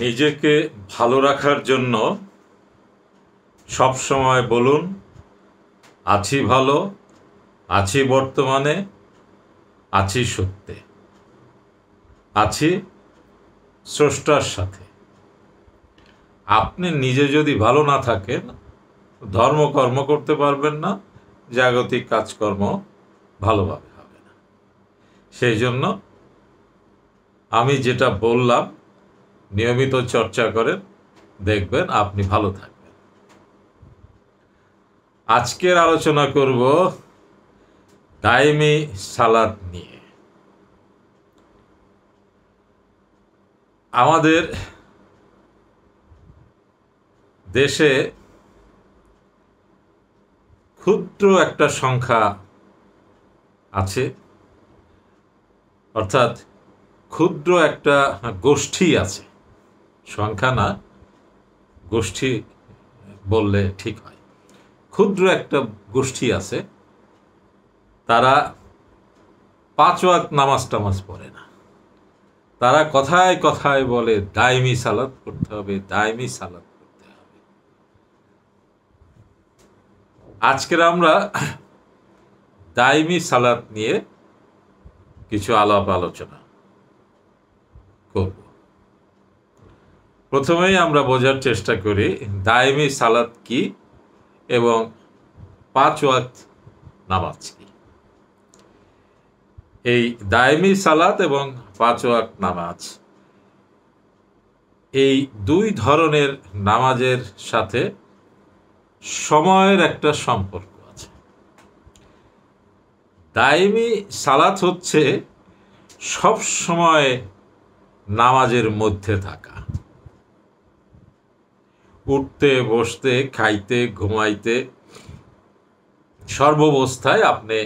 নিজেকে ভালো রাখার জন্য সব সময় বলুন, আছি ভালো, আছি বর্তমানে, আছি সত্যে, আছি স্রষ্টার সাথে। আপনি নিজে যদি ভালো না থাকেন, ধর্মকর্ম করতে পারবেন না, জাগতিক কাজকর্ম ভালোভাবে হবে না। সেই জন্য আমি যেটা বললাম, নিয়মিত চর্চা করেন, দেখবেন আপনি ভালো থাকবেন। আজকের আলোচনা করব দাইমি সালাত নিয়ে। আমাদের দেশে ক্ষুদ্র একটা সংখ্যা আছে, অর্থাৎ ক্ষুদ্র একটা গোষ্ঠী আছে, সংখ্যা না, গোষ্ঠী বললে ঠিক হয়। ক্ষুদ্র একটা গোষ্ঠী আছে, তারা 5 ওয়াক্ত নামাজ টামাজ পড়ে না। তারা কথায় কথায় বলে দাইমি সালাত করতে হবে, দাইমি সালাত করতে হবে। আজকের আমরা দাইমি সালাত নিয়ে কিছু আলাপ আলোচনা করব। প্রথমেই আমরা বোঝার চেষ্টা করি দাইমি সালাত কি এবং 5 ওয়াক্ত নামাজ কি। এই দাইমি সালাত এবং 5 ওয়াক্ত নামাজ, এই দুই ধরনের নামাজের সাথে সময়ের একটা সম্পর্ক আছে। দাইমি সালাত হচ্ছে সব সময় নামাজের মধ্যে থাকা, উঠতে বসতে খাইতে ঘুমাইতে সর্বাবস্থায় আপনি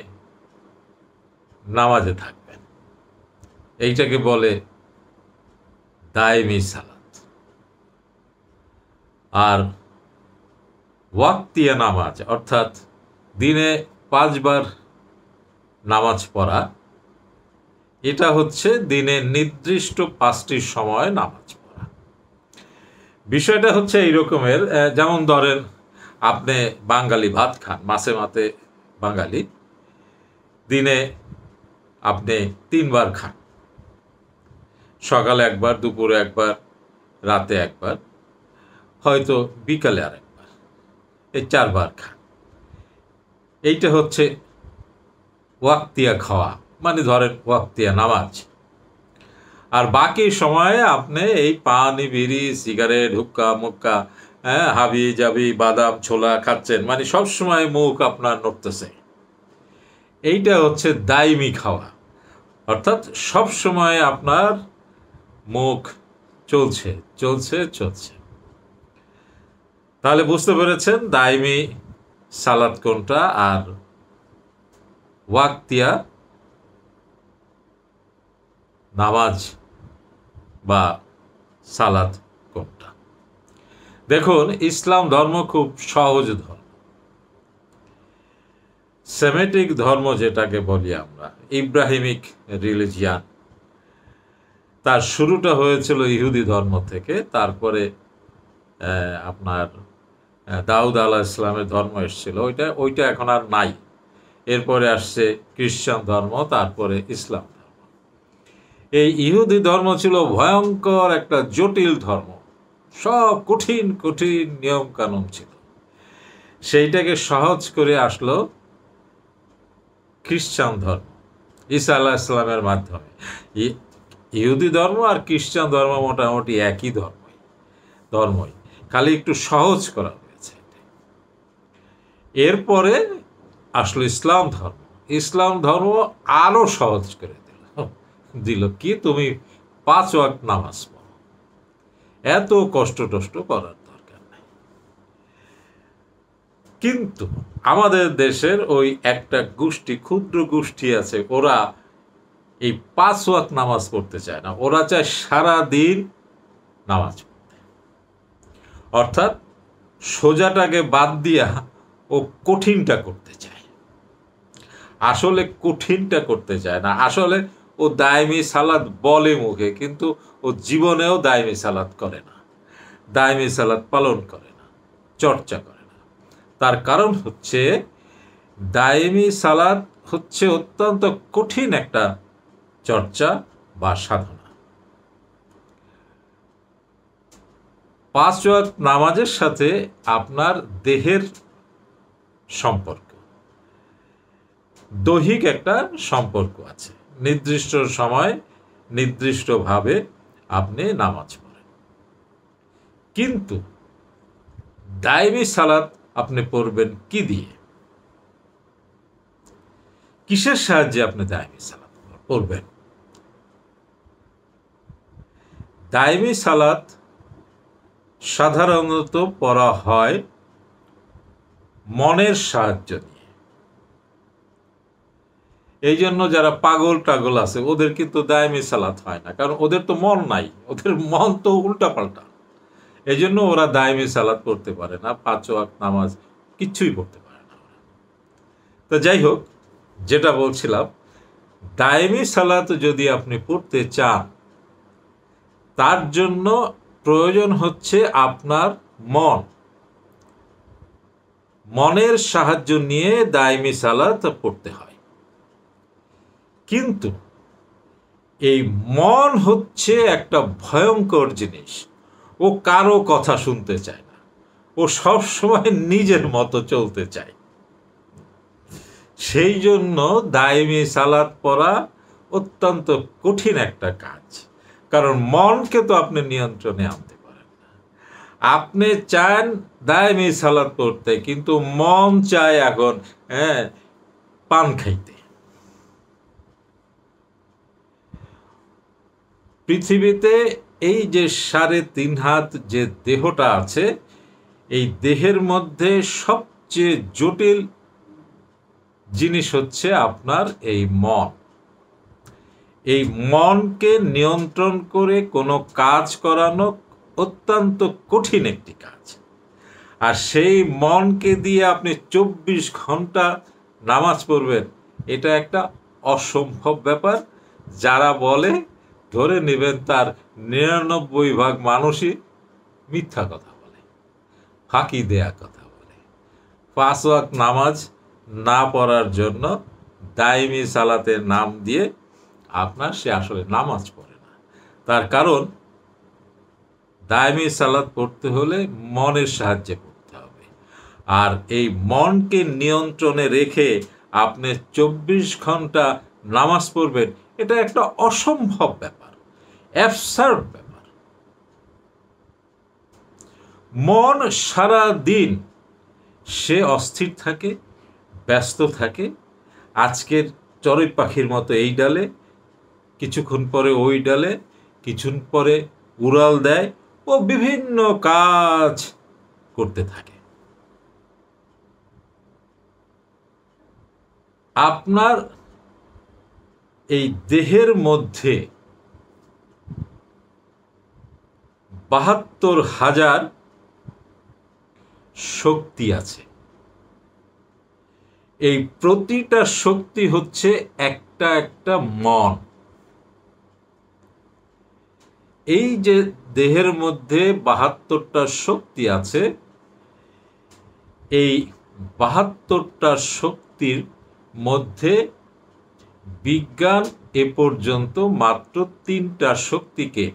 নামাজে থাকবেন, এইটাকে বলে দাইমি সালাত। আর ওয়াক্তিয়া নামাজ, অর্থাৎ দিনে 5 বার নামাজ পড়া, এটা হচ্ছে দিনে নির্দিষ্ট 5টি সময় নামাজ পড়া। বিষয়টা হচ্ছে এই রকমের, যেমন ধরেন আপনি বাঙালি ভাত খান, মাছে মাতে বাঙালি, দিনে আপনি 3 বার খান, সকালে একবার, দুপুরে একবার, রাতে একবার, হয়তো বিকালে আরেকবার, এই 4 বার খান। এইটা হচ্ছে ওয়াক্তিয়া খাওয়া, মানে ধরেন ওয়াক্তিয়া নামাজ। আর বাকি সময়ে আপনি এই পানি, বিড়ি, সিগারেট, হুক্কা মুক্কা, হাবি জাবি, বাদাম ছোলা খাচ্ছেন, মানে সবসময় মুখ আপনার নড়তেছে। এইটা হচ্ছে দাইমি খাওয়া, অর্থাৎ সব সময় আপনার মুখ চলছে চলছে চলছে। তাহলে বুঝতে পেরেছেন দাইমি সালাত কোনটা আর ওয়াক্তিয়া নামাজ বা সালাত কোনটা। দেখুন, ইসলাম ধর্ম খুব সহজ ধর্ম। সেমেটিক ধর্ম যেটাকে বলি আমরা, ইব্রাহিমিক রিলিজিয়ান, তার শুরুটা হয়েছিল ইহুদি ধর্ম থেকে। তারপরে আপনার দাউদ আলাইহিস সালামের ধর্ম এসেছিল, ওইটা এখন আর নাই। এরপরে আসছে খ্রিস্টান ধর্ম, তারপরে ইসলাম ধর্ম। এই ইহুদি ধর্ম ছিল ভয়ঙ্কর একটা জটিল ধর্ম, সব কঠিন কঠিন নিয়ম কানুন ছিল। সেইটাকে সহজ করে আসলো খ্রিস্টান ধর্ম ঈসা আলাইহিস সালামের মাধ্যমে। ইহুদি ধর্ম আর খ্রিস্টান ধর্ম মোটামুটি একই ধর্মই, খালি একটু সহজ করা হয়েছে। এরপরে আসলো ইসলাম ধর্ম। ইসলাম ধর্ম আরো সহজ করে দিল কি, তুমি 5 ওয়াক্ত নামাজ পড়ো, এত কষ্ট টষ্ট করার দরকার নেই। কিন্তু আমাদের দেশের ওই একটা গোষ্ঠী, ক্ষুদ্র গোষ্ঠী আছে, ওরা এই 5 ওয়াক্ত নামাজ পড়তে চায় না। ওরা চায় সারাদিন নামাজ পড়তে, অর্থাৎ সোজাটাকে বাদ দিয়া ও কঠিনটা করতে চায়। আসলে কঠিনটা করতে চায় না, আসলে ও দায়মি সালাত বলে মুখে, কিন্তু ও জীবনেও দায়মি সালাত করে না, দায়মি সালাত পালন করে না, চর্চা করে না। তার কারণ হচ্ছে দায়মি সালাত হচ্ছে অত্যন্ত কঠিন একটা চর্চা বা সাধনা। 5 ওয়াক্ত নামাজের সাথে আপনার দেহের সম্পর্ক, দৈহিক একটা সম্পর্ক আছে। নির্দিষ্ট সময় নির্দিষ্টভাবে আপনি নামাজ পড়েন, কিন্তু দায়মি সালাত আপনি পড়বেন কি দিয়ে? কিসের সাহায্যে আপনি দায়মি সালাত পড়বেন? দায়মি সালাত সাধারণত পড়া হয় মনের সাহায্য নিয়ে। এই জন্য যারা পাগল টাগল আছে ওদের কিন্তু দায়মি সালাত হয় না, কারণ ওদের তো মন নাই, ওদের মন তো উল্টা পাল্টা। এই জন্য ওরা দায়মি সালাত পড়তে পারে না, 5 ওয়াক্ত নামাজ কিচ্ছুই পড়তে পারে না। তো যাই হোক, যেটা বলছিলাম, দায়মি সালাত যদি আপনি পড়তে চান, তার জন্য প্রয়োজন হচ্ছে আপনার মনের সাহায্য নিয়ে দায়মি সালাত পড়তে হয়। কিন্তু এই মন হচ্ছে একটা ভয়ঙ্কর জিনিস। ও কারো কথা শুনতে চায় না, ও সব সময় নিজের মতো চলতে চায়। সেই জন্য দায়মি সালাত পড়া অত্যন্ত কঠিন একটা কাজ, কারণ মনকে তো আপনি নিয়ন্ত্রণে আনতে পারেন না। আপনি চান দায়মি সালাত পড়তে, কিন্তু মন চায় এখন পান খাইতে। পৃথিবীতে এই যে 3.5 হাত যে দেহটা আছে, এই দেহের মধ্যে সবচেয়ে জটিল জিনিস হচ্ছে আপনার এই মন। এই মনকে নিয়ন্ত্রণ করে কোনো কাজ করানো অত্যন্ত কঠিন একটি কাজ। আর সেই মনকে দিয়ে আপনি 24 ঘন্টা নামাজ পড়বেন, এটা একটা অসম্ভব ব্যাপার। যারা বলে, ধরে নেবেন তার 99% মানুষই মিথ্যা কথা বলে, ফাঁকি দেয়া কথা বলে। 5 ওয়াক্ত নামাজ না পড়ার জন্য দায়মি সালাতের নাম দিয়ে সে আসলে নামাজ পড়ে না। তার কারণ দায়মি সালাত পড়তে হলে মনের সাহায্যে পড়তে হবে। আর এই মনকে নিয়ন্ত্রণে রেখে আপনি 24 ঘন্টা নামাজ পড়বেন, এটা একটা অসম্ভব ব্যাপার, অ্যাবসার্ড ব্যাপার। মন সারা দিন সে অস্থির থাকে, ব্যস্ত থাকে। আজকের চড়ুই পাখির মতো এই ডালে, কিছুক্ষণ পরে ওই ডালে, কিছুক্ষণ পরে উড়াল দেয়, ও বিভিন্ন কাজ করতে থাকে। আপনার এই দেহের মধ্যে 72,000 শক্তি আছে। এই প্রতিটা শক্তি হচ্ছে একটা একটা মন। এই যে দেহের মধ্যে 72টা শক্তি আছে, এই 72টা শক্তির মধ্যে বিজ্ঞান এ পর্যন্ত মাত্র 3টা শক্তিকে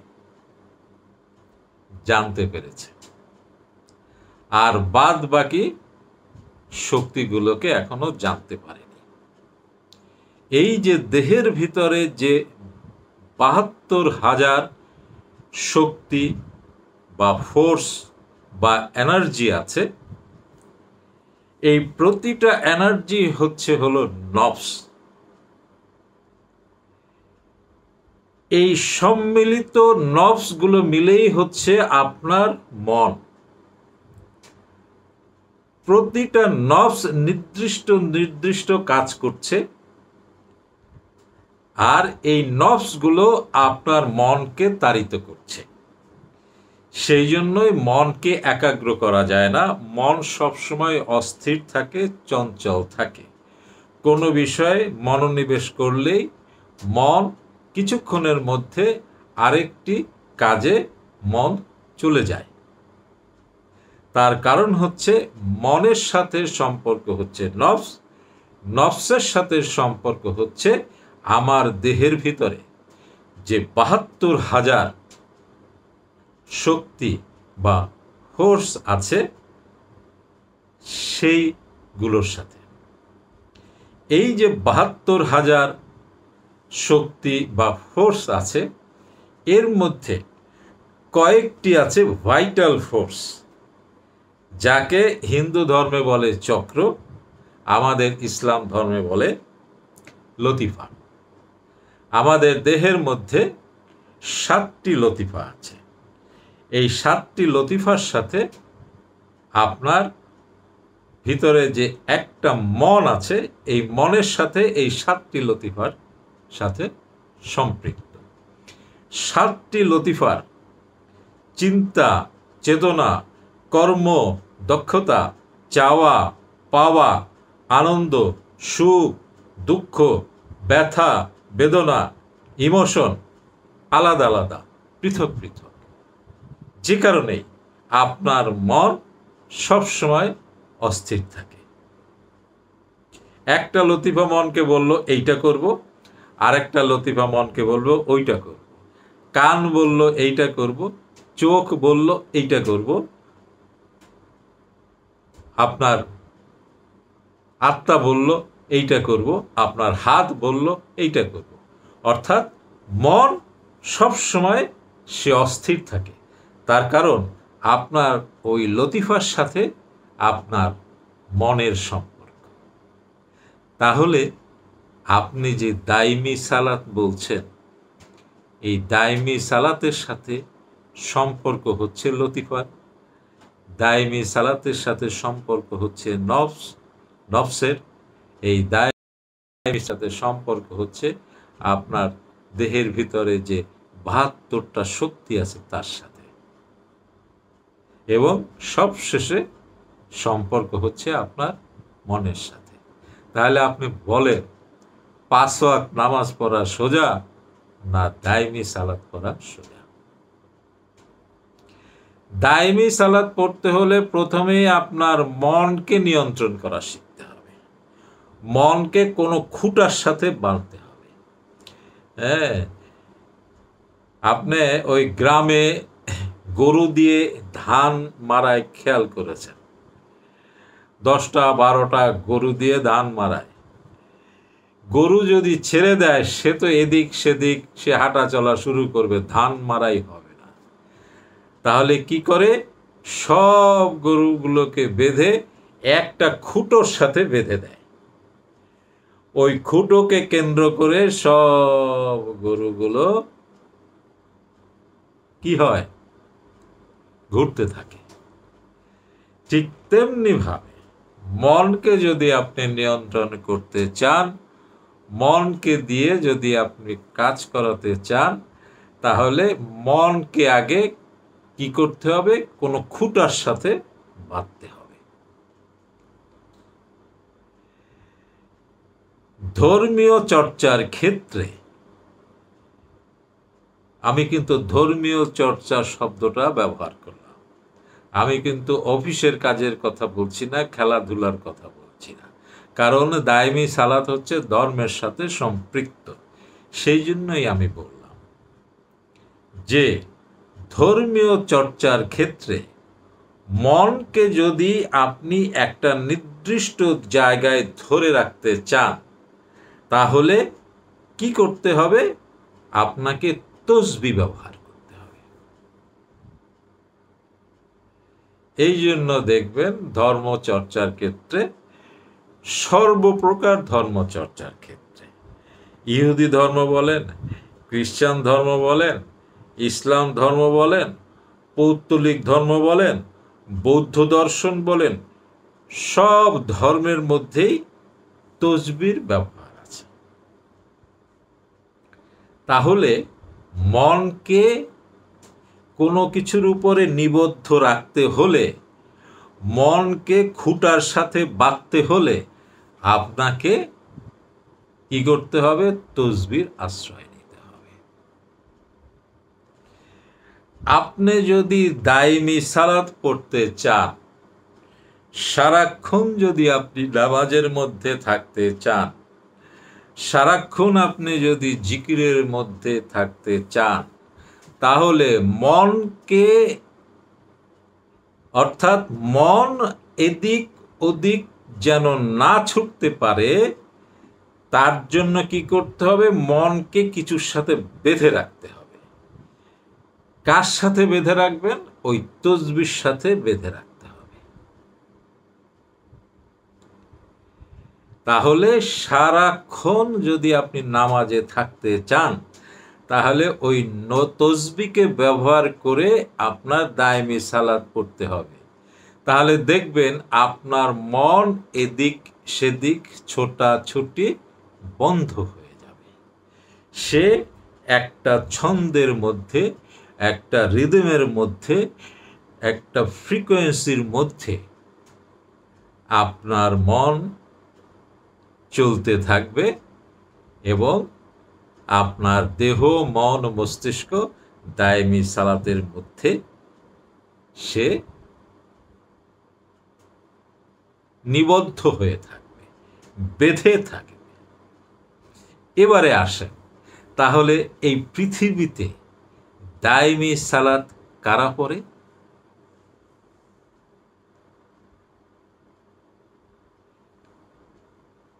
জানতে পেরেছে, আর বাদ বাকি শক্তিগুলোকে এখনো জানতে পারেনি। এই যে দেহের ভিতরে যে 72,000 শক্তি বা ফোর্স বা এনার্জি আছে, এই প্রতিটা এনার্জি হলো নফস। এই সম্মিলিত নফসগুলো মিলেই হচ্ছে আপনার মন। প্রতিটা নফস নির্দিষ্ট নির্দিষ্ট কাজ করছে, আর এই নফসগুলো আপনার মনকে তাড়িত করছে। সেই জন্যই মনকে একাগ্র করা যায় না। মন সবসময় অস্থির থাকে, চঞ্চল থাকে। কোনো বিষয়ে মনোনিবেশ করলেই মন কিছুক্ষণের মধ্যে আরেকটি কাজে মন চলে যায়। তার কারণ হচ্ছে মনের সাথে সম্পর্ক হচ্ছে নফস, নফসের সাথে সম্পর্ক হচ্ছে আমার দেহের ভিতরে যে ৭২,০০০ শক্তি বা ফোর্স আছে সেইগুলোর সাথে। এই যে ৭২,০০০ শক্তি বা ফোর্স আছে, এর মধ্যে কয়েকটি আছে ভাইটাল ফোর্স, যাকে হিন্দু ধর্মে বলে চক্র, আমাদের ইসলাম ধর্মে বলে লতিফা। আমাদের দেহের মধ্যে ৭টি লতিফা আছে। এই ৭টি লতিফার সাথে আপনার ভিতরে যে একটা মন আছে, এই মনের সাথে এই ৭টি লতিফার সাথে সম্পৃক্ত। ৭টি লতিফার চিন্তা, চেতনা, কর্ম, দক্ষতা, চাওয়া পাওয়া, আনন্দ, সুখ, দুঃখ, ব্যথা, বেদনা, ইমোশন আলাদা আলাদা, পৃথক পৃথক। যে কারণেই আপনার মন সবসময় অস্থির থাকে। একটা লতিফা মনকে বলল এইটা করব, আরেকটা লতিফা মনকে বলবো ওইটা করব। কান বলল এইটা করব, চোখ বলল এইটা করব, আপনার আত্মা বলল এইটা করব, আপনার হাত বলল এইটা করব। অর্থাৎ মন সবসময় সে অস্থির থাকে। তার কারণ আপনার ওই লতিফার সাথে আপনার মনের সম্পর্ক। তাহলে আপনি যে দাইমি সালাত বলছেন, এই দাইমি সালাতের সাথে সম্পর্ক হচ্ছে লতিফার, দাইমি সালাতের সাথে সম্পর্ক হচ্ছে নফসের, এই দাইমির সাথে সম্পর্ক হচ্ছে আপনার দেহের ভিতরে যে ৭২টা শক্তি আছে তার সাথে, এবং সবশেষে সম্পর্ক হচ্ছে আপনার মনের সাথে। তাহলে আপনি বলেন ৫ ওয়াক্ত নামাজ পড়া সোজা না দাইমি সালাত পড়া সোজা? দাইমি সালাত পড়তে হলে প্রথমেই আপনার মনকে নিয়ন্ত্রণ করা শিখতে হবে, মনকে কোনো খুঁটার সাথে বাঁধতে হবে। হ্যাঁ, আপনি ওই গ্রামে গরু দিয়ে ধান মারায় খেয়াল করেছেন, ১০টা ১২টা গরু দিয়ে ধান মারায়। গরু যদি ছেড়ে দেয়, সে তো এদিক সেদিক সে হাঁটা চলা শুরু করবে, ধান মারাই হবে না। তাহলে কি করে? সব গরুগুলোকে বেঁধে একটা খুঁটোর সাথে বেঁধে দেয়। ওই খুঁটোকে কেন্দ্র করে সব গরুগুলো কি হয়? ঘুরতে থাকে। ঠিক তেমনি ভাবে মনকে যদি আপনি নিয়ন্ত্রণ করতে চান, মনকে দিয়ে যদি আপনি কাজ করাতে চান, তাহলে মনকে আগে কি করতে হবে? কোনো খুঁটার সাথে বাঁধতে হবে। ধর্মীয় চর্চার ক্ষেত্রে আমি কিন্তু ধর্মীয় চর্চা শব্দটা ব্যবহার করলাম। আমি কিন্তু অফিসের কাজের কথা বলছি না, খেলাধুলার কথা বলছি না। কারণ দাইমি সালাত হচ্ছে ধর্মের সাথে সম্পৃক্ত। সেই জন্যই আমি বললাম যে ধর্মীয় চর্চার ক্ষেত্রে মনকে যদি আপনি একটা নির্দিষ্ট জায়গায় ধরে রাখতে চান, তাহলে কি করতে হবে? আপনাকে তসবিহ ব্যবহার করতে হবে। এই জন্য দেখবেন ধর্মচর্চার ক্ষেত্রে, সর্বপ্রকার ধর্মচর্চার ক্ষেত্রে, ইহুদি ধর্ম বলেন, খ্রিস্টান ধর্ম বলেন, ইসলাম ধর্ম বলেন, পৌত্তলিক ধর্ম বলেন, বৌদ্ধ দর্শন বলেন, সব ধর্মের মধ্যেই তসবির ব্যবহার আছে। তাহলে মনকে কোনো কিছুর উপরে নিবদ্ধ রাখতে হলে, মনকে খুঁটার সাথে বাঁধতে হলে আপনাকে কি করতে হবে? তসবির আশ্রয় নিতে হবে। আপনি যদি দাইমি সালাত পড়তে চান, সারাক্ষণ যদি আপনি নামাজের মধ্যে থাকতে চান, সারাক্ষণ আপনি যদি জিকিরের মধ্যে থাকতে চান, তাহলে মনকে, অর্থাৎ মন এদিক ওদিক যেন না ছুটতে পারে, তার জন্য কি করতে হবে? মনকে কিছুর সাথে বেঁধে রাখতে হবে। কার সাথে বেঁধে রাখবেন? ওই তসবির সাথে বেঁধে রাখতে হবে। তাহলে সারাক্ষণ যদি আপনি নামাজে থাকতে চান, তাহলে ওই তসবিকে ব্যবহার করে আপনার দায়মি সালাত পড়তে হবে। তাহলে দেখবেন আপনার মন এদিক সেদিক ছোটাছুটি বন্ধ হয়ে যাবে। সে একটা ছন্দের মধ্যে, একটা রিদমের মধ্যে, একটা ফ্রিকোয়েন্সির মধ্যে আপনার মন চলতে থাকবে এবং আপনার দেহ, মন, মস্তিষ্ক দায়মি সালাতের মধ্যে সে নিবদ্ধ হয়ে থাকবে, বেঁধে থাকবে। এবারে আসেন, তাহলে এই পৃথিবীতে দায়মি সালাত কারা পড়ে?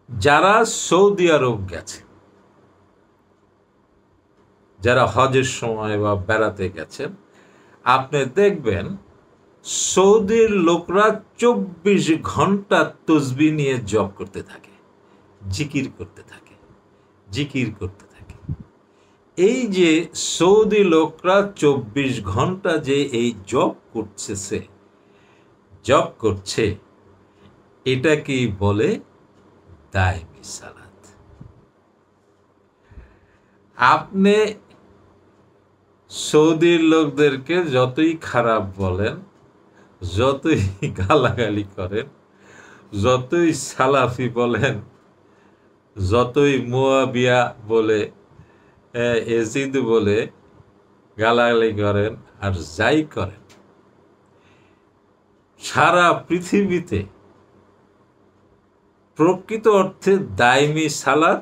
যারা সৌদি আরব গেছে, যারা হজের সময় বা বেড়াতে গেছেন, আপনি দেখবেন সৌদির লোকরা 24 ঘন্টা তসবি নিয়ে জপ করতে থাকে, জিকির করতে থাকে, জিকির করতে থাকে। এই যে সৌদি লোকরা 24 ঘন্টা যে এই জপ করছে, এটা কি বলে? দায়মি সালাত। আপনি সৌদির লোকদেরকে যতই খারাপ বলেন, যতই গালাগালি করেন, যতই সালাফি বলেন, যতই মুয়াবিয়া বলে, এজিদ বলে গালাগালি করেন, আর যাই করেন, সারা পৃথিবীতে প্রকৃত অর্থে দায়মি সালাত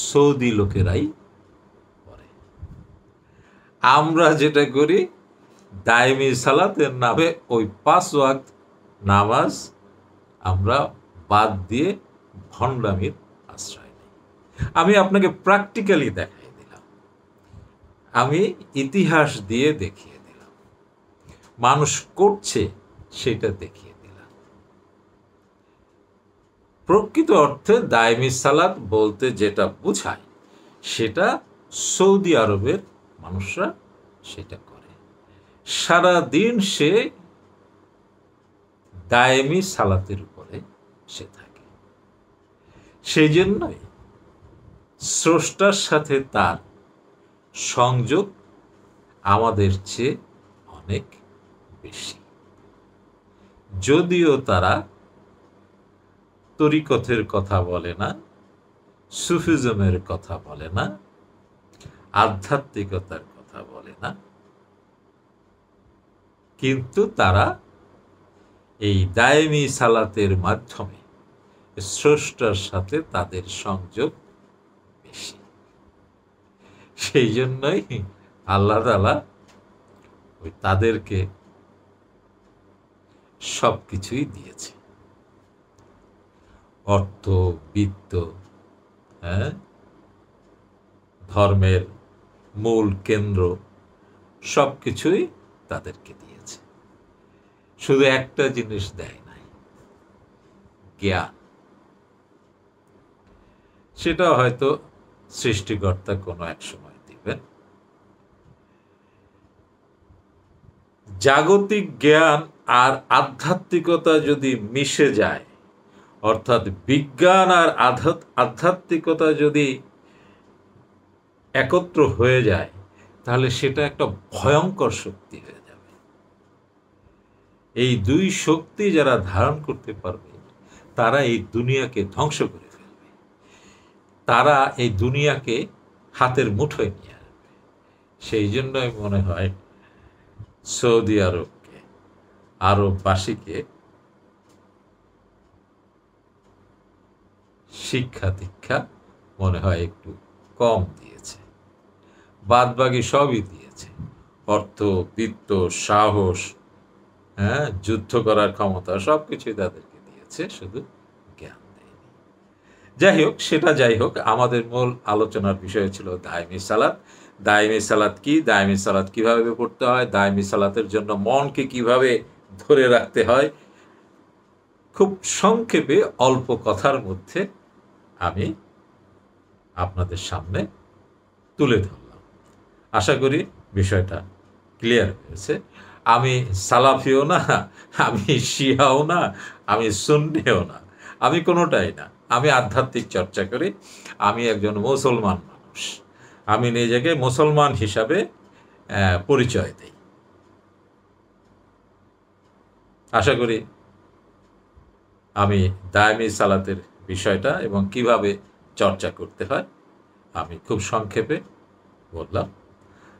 সৌদি লোকেরাই করে। আমরা যেটা করি, দায়মি সালাতের নামে ওই 5 ওয়াক্ত নামাজ আমরা বাদ দিয়ে ভণ্ডামির আশ্রয় নেই। আমি আপনাকে প্র্যাকটিক্যালি দেখাই দিলাম, আমি ইতিহাস দিয়ে দেখিয়ে দিলাম, মানুষ করছে সেটা দেখিয়ে দিলাম। প্রকৃত অর্থে দায়মি সালাত বলতে যেটা বোঝায়, সেটা সৌদি আরবের মানুষরা সেটা করে। সারাদিন সে দায়মি সালাতের উপরে সে থাকে। সেই জন্যই স্রষ্টার সাথে তার সংযোগ আমাদের চেয়ে অনেক বেশি। যদিও তারা তরিকতের কথা বলে না, সুফিজমের কথা বলে না, আধ্যাত্মিকতার কথা বলে না, কিন্তু তারা এই দায়মি সালাতের মাধ্যমে স্রষ্টার সাথে তাদের সংযোগ বেশি। সেই জন্যই আল্লাহ তাআলা ওই তাদেরকে সবকিছুই দিয়েছে, অর্থ, বিত্ত, ধর্মের মূল কেন্দ্র, সবকিছুই তাদেরকে দিয়েছে। শুধু একটা জিনিস দেয় নাই, জ্ঞান। সেটা হয়তো সৃষ্টিকর্তা কোনো এক সময় দিবেন। জাগতিক জ্ঞান আর আধ্যাত্মিকতা যদি মিশে যায়, অর্থাৎ বিজ্ঞান আর আধ্যাত্মিকতা যদি একত্র হয়ে যায়, তাহলে সেটা একটা ভয়ঙ্কর শক্তি হয়ে যাবে। এই দুই শক্তি যারা ধারণ করতে পারবে, তারা এই দুনিয়াকে ধ্বংস করে ফেলবে, তারা এই দুনিয়াকে হাতের মুঠোয় নিয়ে আসবে। সেই জন্যই মনে হয় সৌদি আরবকে, আরববাসীকে শিক্ষা দীক্ষা মনে হয় একটু কম দিয়েছে। বাদবাকি সবই দিয়েছে, অর্থ, বিত্ত, সাহস, হ্যাঁ, যুদ্ধ করার ক্ষমতা, সব কিছুই তাদেরকে দিয়েছে, শুধু জ্ঞান দেয়নি। যাই হোক, আমাদের মূল আলোচনার বিষয় ছিল দায়মি সালাত। দায়মি সালাত কি, দায়মি সালাত কিভাবে পড়তে হয়, দায়মি সালাতের জন্য মনকে কিভাবে ধরে রাখতে হয়, খুব সংক্ষেপে অল্প কথার মধ্যে আমি আপনাদের সামনে তুলে ধরলাম। আশা করি বিষয়টা ক্লিয়ার হয়েছে। আমি সালাফিও না, আমি শিয়াও না, আমি সুন্নিও না, আমি কোনোটাই না। আমি আধ্যাত্মিক চর্চা করি, আমি একজন মুসলমান মানুষ, আমি নিজেকে মুসলমান হিসাবে পরিচয় দিই। আশা করি আমি দায়মি সালাতের বিষয়টা এবং কিভাবে চর্চা করতে হয় আমি খুব সংক্ষেপে বললাম।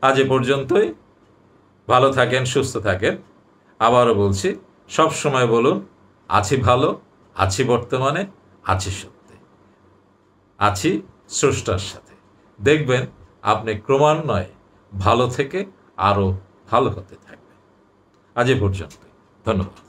আজ এ পর্যন্তই। ভালো থাকেন, সুস্থ থাকেন। আবারও বলছি, সব সময় বলুন, আছি ভালো, আছি বর্তমানে, আছি সত্যে, আছি স্রষ্টার সাথে। দেখবেন আপনি ক্রমান্বয়ে ভালো থেকে আরও ভালো হতে থাকবেন। আজ এ পর্যন্তই। ধন্যবাদ।